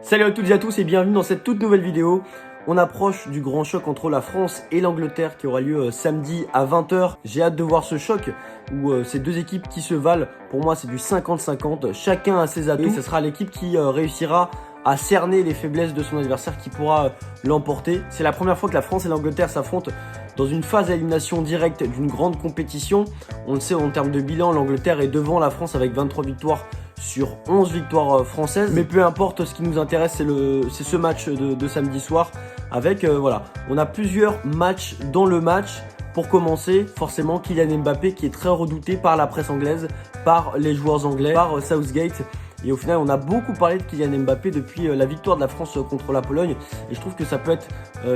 Salut à toutes et à tous et bienvenue dans cette toute nouvelle vidéo. On approche du grand choc entre la France et l'Angleterre qui aura lieu samedi à 20 h. J'ai hâte de voir ce choc où ces deux équipes qui se valent. Pour moi, c'est du 50-50. Chacun a ses atouts. Et ce sera l'équipe qui réussira à cerner les faiblesses de son adversaire qui pourra l'emporter. C'est la première fois que la France et l'Angleterre s'affrontent dans une phase d'élimination directe d'une grande compétition. On le sait, en termes de bilan, l'Angleterre est devant la France avec 23 victoires sur 11 victoires françaises. Mais peu importe, ce qui nous intéresse, c'est ce match de samedi soir. Avec, voilà, on a plusieurs matchs dans le match. Pour commencer, forcément, Kylian Mbappé qui est très redouté par la presse anglaise, par les joueurs anglais, par Southgate. Et au final, on a beaucoup parlé de Kylian Mbappé depuis la victoire de la France contre la Pologne. Et je trouve que ça peut être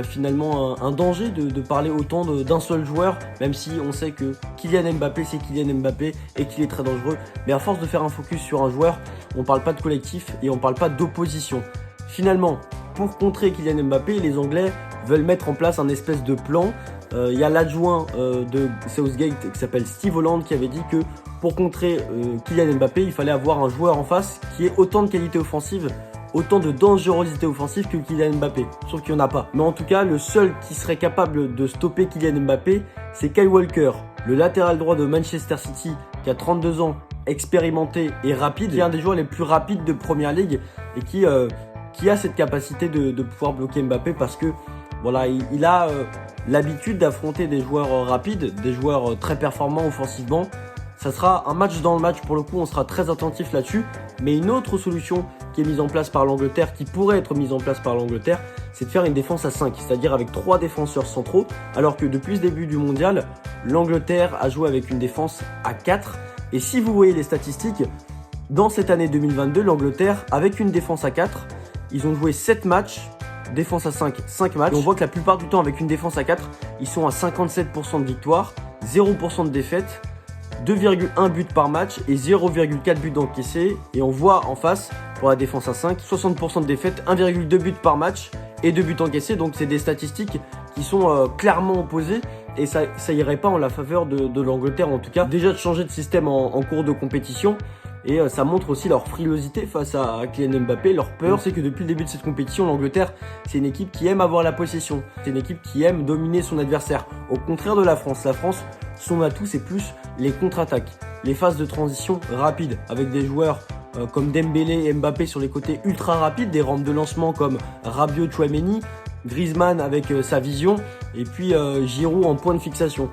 finalement un danger de parler autant d'un seul joueur, même si on sait que Kylian Mbappé, c'est Kylian Mbappé et qu'il est très dangereux. Mais à force de faire un focus sur un joueur, on ne parle pas de collectif et on ne parle pas d'opposition. Finalement, pour contrer Kylian Mbappé, les Anglais veulent mettre en place un espèce de plan. Il y a l'adjoint de Southgate qui s'appelle Steve Holland qui avait dit que pour contrer Kylian Mbappé, il fallait avoir un joueur en face qui ait autant de qualité offensive, autant de dangerosité offensive que Kylian Mbappé. Sauf qu'il n'y en a pas. Mais en tout cas, le seul qui serait capable de stopper Kylian Mbappé, c'est Kyle Walker, le latéral droit de Manchester City qui a 32 ans, expérimenté et rapide, qui est un des joueurs les plus rapides de Premier League et qui a cette capacité de pouvoir bloquer Mbappé parce que voilà, il a l'habitude d'affronter des joueurs rapides, des joueurs très performants offensivement. Ça sera un match dans le match, pour le coup on sera très attentif là-dessus. Mais une autre solution qui est mise en place par l'Angleterre, qui pourrait être mise en place par l'Angleterre, c'est de faire une défense à 5, c'est-à-dire avec 3 défenseurs centraux, alors que depuis le début du mondial, l'Angleterre a joué avec une défense à 4. Et si vous voyez les statistiques, dans cette année 2022, l'Angleterre, avec une défense à 4, ils ont joué 7 matchs, défense à 5, 5 matchs. Et on voit que la plupart du temps, avec une défense à 4, ils sont à 57% de victoire, 0% de défaite, 2,1 buts par match et 0,4 buts encaissés. Et on voit en face, pour la défense à 5, 60% de défaite, 1,2 buts par match et 2 buts encaissés. Donc c'est des statistiques qui sont clairement opposées. Et ça irait pas en la faveur de l'Angleterre en tout cas. Déjà de changer de système en cours de compétition. Et ça montre aussi leur frilosité face à Kylian Mbappé, leur peur. C'est que depuis le début de cette compétition, l'Angleterre, c'est une équipe qui aime avoir la possession. C'est une équipe qui aime dominer son adversaire. Au contraire de la France, son atout, c'est plus les contre-attaques, les phases de transition rapides, avec des joueurs comme Dembélé et Mbappé sur les côtés ultra rapides, des rampes de lancement comme Rabiot, Tchouaméni, Griezmann avec sa vision, et puis Giroud en point de fixation.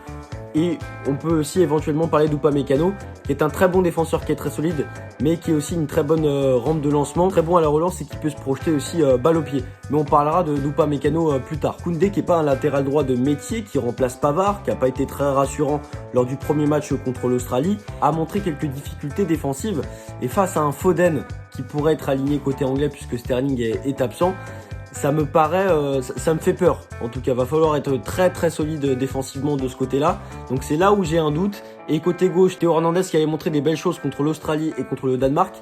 Et on peut aussi éventuellement parler d'Upamecano, qui est un très bon défenseur, qui est très solide, mais qui est aussi une très bonne rampe de lancement, très bon à la relance et qui peut se projeter aussi balle au pied. Mais on parlera d'Upamecano plus tard. Koundé, qui n'est pas un latéral droit de métier, qui remplace Pavard, qui n'a pas été très rassurant lors du premier match contre l'Australie, a montré quelques difficultés défensives. Et face à un Foden qui pourrait être aligné côté anglais puisque Sterling est absent, ça me paraît, ça me fait peur. En tout cas, va falloir être très très solide défensivement de ce côté-là. Donc c'est là où j'ai un doute. Et côté gauche, Théo Hernandez qui avait montré des belles choses contre l'Australie et contre le Danemark,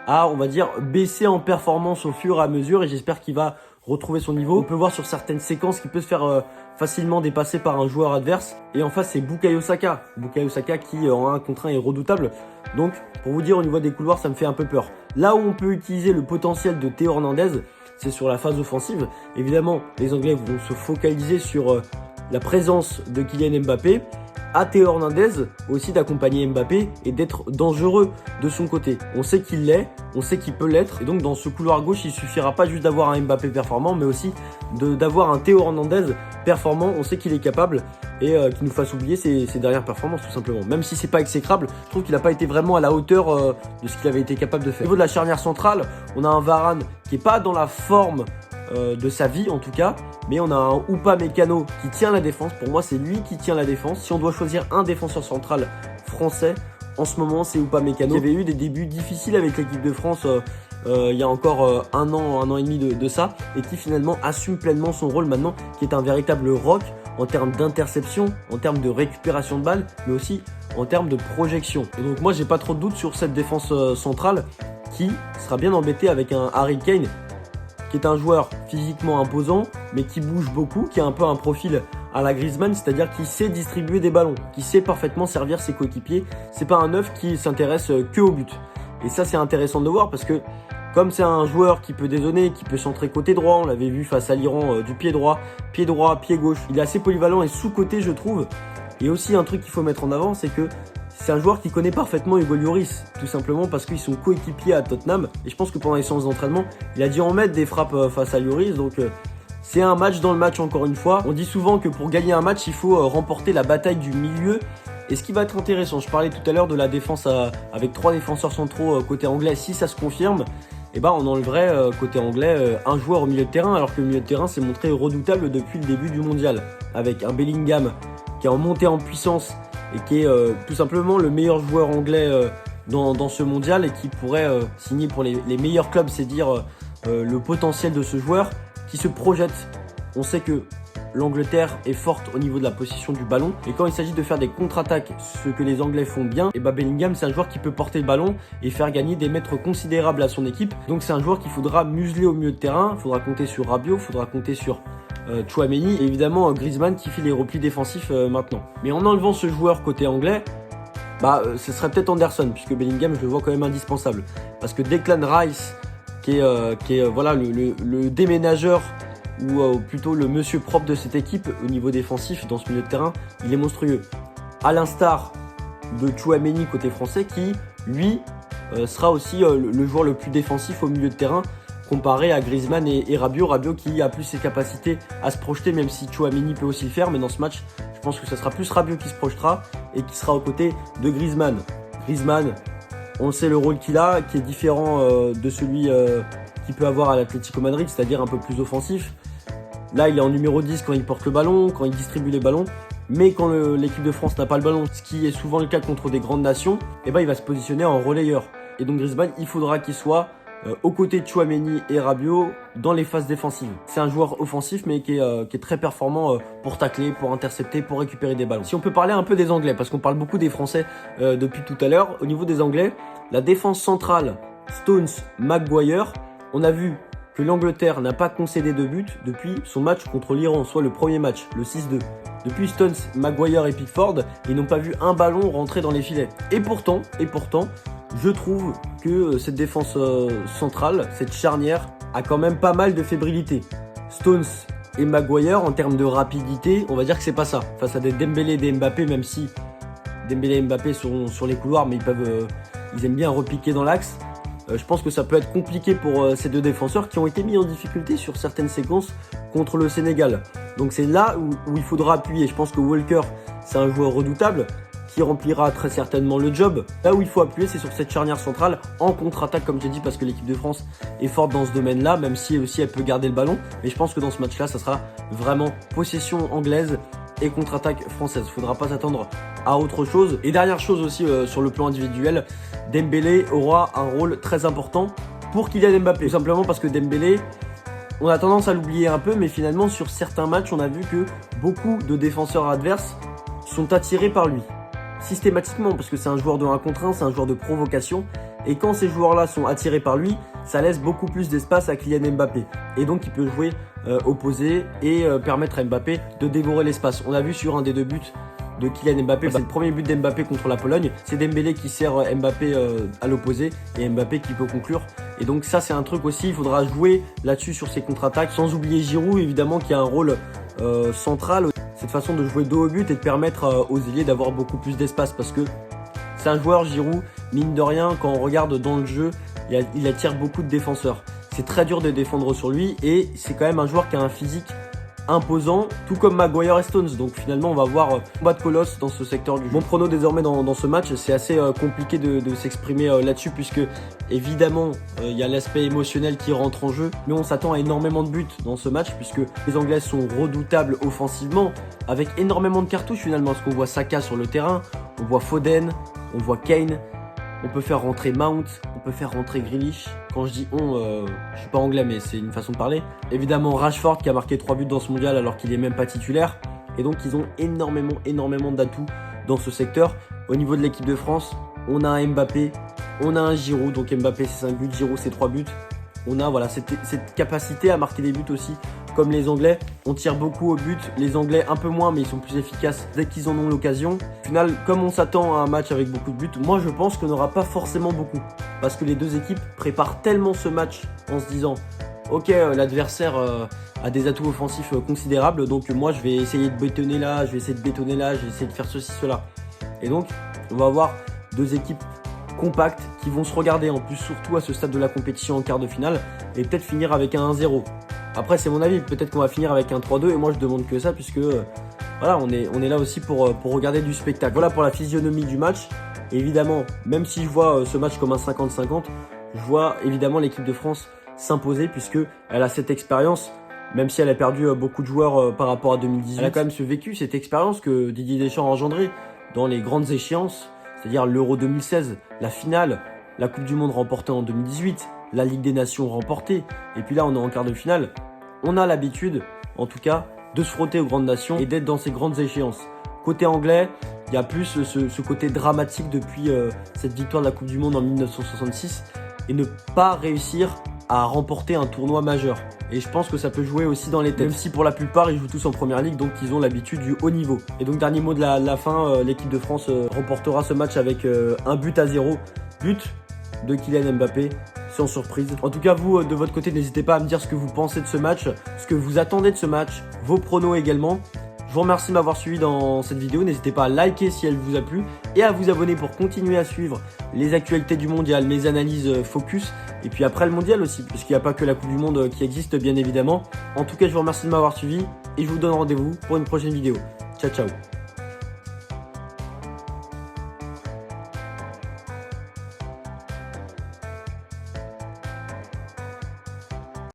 a, on va dire, baissé en performance au fur et à mesure. Et j'espère qu'il va retrouver son niveau. On peut voir sur certaines séquences qu'il peut se faire facilement dépasser par un joueur adverse. Et en face, c'est Bukayo Saka. Bukayo Saka qui, en 1 contre 1, est redoutable. Donc, pour vous dire, au niveau des couloirs, ça me fait un peu peur. Là où on peut utiliser le potentiel de Théo Hernandez, c'est sur la phase offensive. Évidemment, les Anglais vont se focaliser sur la présence de Kylian Mbappé. À Théo Hernandez aussi d'accompagner Mbappé et d'être dangereux de son côté. On sait qu'il l'est, on sait qu'il peut l'être. Et donc dans ce couloir gauche, il suffira pas juste d'avoir un Mbappé performant, mais aussi d'avoir un Théo Hernandez performant. On sait qu'il est capable et qu'il nous fasse oublier ses dernières performances tout simplement. Même si c'est pas exécrable, je trouve qu'il n'a pas été vraiment à la hauteur de ce qu'il avait été capable de faire. Au niveau de la charnière centrale, on a un Varane qui est pas dans la forme de sa vie en tout cas, mais on a un Upamecano qui tient la défense. Pour moi, c'est lui qui tient la défense. Si on doit choisir un défenseur central français en ce moment, c'est Upamecano. Il y avait eu des débuts difficiles avec l'équipe de France il y a encore un an et demi de ça, et qui finalement assume pleinement son rôle maintenant, qui est un véritable rock en termes d'interception, en termes de récupération de balles, mais aussi en termes de projection. Et donc moi, j'ai pas trop de doute sur cette défense centrale qui sera bien embêtée avec un Harry Kane qui est un joueur physiquement imposant, mais qui bouge beaucoup, qui a un peu un profil à la Griezmann, c'est-à-dire qui sait distribuer des ballons, qui sait parfaitement servir ses coéquipiers. C'est pas un neuf qui s'intéresse que au but. Et ça, c'est intéressant de voir parce que Comme c'est un joueur qui peut dézonner, qui peut centrer côté droit, on l'avait vu face à l'Iran du pied droit, pied gauche. Il est assez polyvalent et sous-coté, je trouve. Et aussi un truc qu'il faut mettre en avant, c'est que c'est un joueur qui connaît parfaitement Hugo Lloris, tout simplement parce qu'ils sont coéquipiers à Tottenham. Et je pense que pendant les séances d'entraînement, il a dû en mettre des frappes face à Lloris. Donc c'est un match dans le match encore une fois. On dit souvent que pour gagner un match, il faut remporter la bataille du milieu. Et ce qui va être intéressant, je parlais tout à l'heure de la défense avec 3 défenseurs centraux côté anglais, si ça se confirme, et ben on enlèverait côté anglais un joueur au milieu de terrain, alors que le milieu de terrain s'est montré redoutable depuis le début du mondial, avec un Bellingham qui est en montée en puissance et qui est tout simplement le meilleur joueur anglais dans ce mondial et qui pourrait signer pour les meilleurs clubs, c'est dire le potentiel de ce joueur qui se projette. On sait que l'Angleterre est forte au niveau de la possession du ballon. Et quand il s'agit de faire des contre-attaques, ce que les Anglais font bien, et Bellingham, c'est un joueur qui peut porter le ballon et faire gagner des mètres considérables à son équipe. Donc c'est un joueur qu'il faudra museler au milieu de terrain. Il faudra compter sur Rabiot, il faudra compter sur Tchouaméni et évidemment Griezmann qui fait les replis défensifs maintenant. Mais en enlevant ce joueur côté anglais, ce serait peut-être Anderson, puisque Bellingham, je le vois quand même indispensable. Parce que Declan Rice, qui est voilà, le déménageur, ou plutôt le monsieur propre de cette équipe au niveau défensif dans ce milieu de terrain, il est monstrueux. À l'instar de Tchouaméni côté français qui, lui, sera aussi le joueur le plus défensif au milieu de terrain comparé à Griezmann et Rabiot. Rabiot qui a plus ses capacités à se projeter, même si Tchouaméni peut aussi le faire, mais dans ce match, je pense que ça sera plus Rabiot qui se projetera et qui sera aux côtés de Griezmann. Griezmann, on sait le rôle qu'il a, qui est différent de celui qu'il peut avoir à l'Atlético Madrid, c'est-à-dire un peu plus offensif. Là, il est en numéro 10 quand il porte le ballon, quand il distribue les ballons. Mais quand l'équipe de France n'a pas le ballon, ce qui est souvent le cas contre des grandes nations, il va se positionner en relayeur. Et donc Griezmann, il faudra qu'il soit aux côtés de Tchouaméni et Rabiot dans les phases défensives. C'est un joueur offensif mais qui est très performant pour tacler, pour intercepter, pour récupérer des ballons. Si on peut parler un peu des Anglais, parce qu'on parle beaucoup des Français depuis tout à l'heure, au niveau des Anglais, la défense centrale, Stones, Maguire, on a vu que l'Angleterre n'a pas concédé de but depuis son match contre l'Iran, soit le premier match, le 6-2. Depuis Stones, Maguire et Pickford, ils n'ont pas vu un ballon rentrer dans les filets. Et pourtant, je trouve que cette défense centrale, cette charnière, a quand même pas mal de fébrilité. Stones et Maguire, en termes de rapidité, on va dire que c'est pas ça. Face à des Dembélé et des Mbappé, même si Dembélé et Mbappé sont sur les couloirs, mais ils aiment bien repiquer dans l'axe. Je pense que ça peut être compliqué pour ces deux défenseurs qui ont été mis en difficulté sur certaines séquences contre le Sénégal. Donc c'est là où il faudra appuyer. Je pense que Walker, c'est un joueur redoutable qui remplira très certainement le job. Là où il faut appuyer, c'est sur cette charnière centrale en contre-attaque, comme j'ai dit, parce que l'équipe de France est forte dans ce domaine-là, même si aussi elle peut garder le ballon. Mais je pense que dans ce match-là, ça sera vraiment possession anglaise et contre-attaque française. Il ne faudra pas s'attendre à autre chose. Et dernière chose aussi sur le plan individuel, Dembélé aura un rôle très important pour Kylian Mbappé. Tout simplement parce que Dembélé, on a tendance à l'oublier un peu, mais finalement sur certains matchs, on a vu que beaucoup de défenseurs adverses sont attirés par lui. Systématiquement, parce que c'est un joueur de 1 contre 1, c'est un joueur de provocation. Et quand ces joueurs-là sont attirés par lui, ça laisse beaucoup plus d'espace à Kylian Mbappé. Et donc il peut jouer opposé et permettre à Mbappé de dévorer l'espace. On a vu sur un des 2 buts de Kylian Mbappé, c'est le premier but d'Mbappé contre la Pologne. C'est Dembélé qui sert Mbappé à l'opposé et Mbappé qui peut conclure. Et donc ça c'est un truc aussi, il faudra jouer là-dessus sur ses contre-attaques. Sans oublier Giroud évidemment qui a un rôle central. Cette façon de jouer dos au but et de permettre aux ailiers d'avoir beaucoup plus d'espace parce que c'est un joueur, Giroud, mine de rien, quand on regarde dans le jeu, il attire beaucoup de défenseurs. C'est très dur de défendre sur lui et c'est quand même un joueur qui a un physique imposant, tout comme Maguire et Stones. Donc finalement, on va voir combat de colosse dans ce secteur du jeu. Mon prono désormais dans ce match, c'est assez compliqué de s'exprimer là-dessus puisque évidemment, il y a l'aspect émotionnel qui rentre en jeu. Mais on s'attend à énormément de buts dans ce match puisque les Anglais sont redoutables offensivement avec énormément de cartouches finalement. Parce qu'on voit Saka sur le terrain, on voit Foden, on voit Kane. On peut faire rentrer Mount, on peut faire rentrer Grealish. Quand je dis je suis pas anglais mais c'est une façon de parler. Évidemment Rashford qui a marqué 3 buts dans ce mondial alors qu'il est même pas titulaire. Et donc ils ont énormément d'atouts dans ce secteur. Au niveau de l'équipe de France, on a un Mbappé, on a un Giroud. Donc Mbappé c'est 5 buts, Giroud c'est 3 buts. on a voilà, cette capacité à marquer des buts aussi, comme les Anglais. On tire beaucoup au but, les Anglais un peu moins, mais ils sont plus efficaces dès qu'ils en ont l'occasion. Au final, comme on s'attend à un match avec beaucoup de buts, moi je pense qu'on n'aura pas forcément beaucoup. Parce que les deux équipes préparent tellement ce match en se disant « Ok, l'adversaire a des atouts offensifs considérables, donc moi je vais essayer de bétonner là, je vais essayer de bétonner là, je vais essayer de faire ceci, cela. » Et donc, on va avoir deux équipes compactes qui vont se regarder en plus, surtout à ce stade de la compétition en quart de finale, et peut-être finir avec un 1-0. Après, c'est mon avis, peut-être qu'on va finir avec un 3-2, et moi je demande que ça, puisque voilà, on est là aussi pour regarder du spectacle. Voilà pour la physionomie du match. Et évidemment, même si je vois ce match comme un 50-50, je vois évidemment l'équipe de France s'imposer, puisqu'elle a cette expérience, même si elle a perdu beaucoup de joueurs par rapport à 2018. Elle a quand même vécu cette expérience que Didier Deschamps a engendrée dans les grandes échéances, c'est-à-dire l'Euro 2016, la finale, la Coupe du Monde remportée en 2018, la Ligue des Nations remportée, et puis là on est en quart de finale. On a l'habitude, en tout cas, de se frotter aux grandes nations et d'être dans ces grandes échéances. Côté anglais, il y a plus ce côté dramatique depuis cette victoire de la Coupe du Monde en 1966 et ne pas réussir à remporter un tournoi majeur. Et je pense que ça peut jouer aussi dans les têtes, même si pour la plupart ils jouent tous en première ligue, donc ils ont l'habitude du haut niveau. Et donc dernier mot de la fin, l'équipe de France remportera ce match avec 1-0, but de Kylian Mbappé, sans surprise. En tout cas, vous, de votre côté, n'hésitez pas à me dire ce que vous pensez de ce match, ce que vous attendez de ce match, vos pronos également. Je vous remercie de m'avoir suivi dans cette vidéo. N'hésitez pas à liker si elle vous a plu et à vous abonner pour continuer à suivre les actualités du mondial, mes analyses focus et puis après le mondial aussi, puisqu'il n'y a pas que la Coupe du Monde qui existe bien évidemment. En tout cas, je vous remercie de m'avoir suivi et je vous donne rendez-vous pour une prochaine vidéo. Ciao, ciao.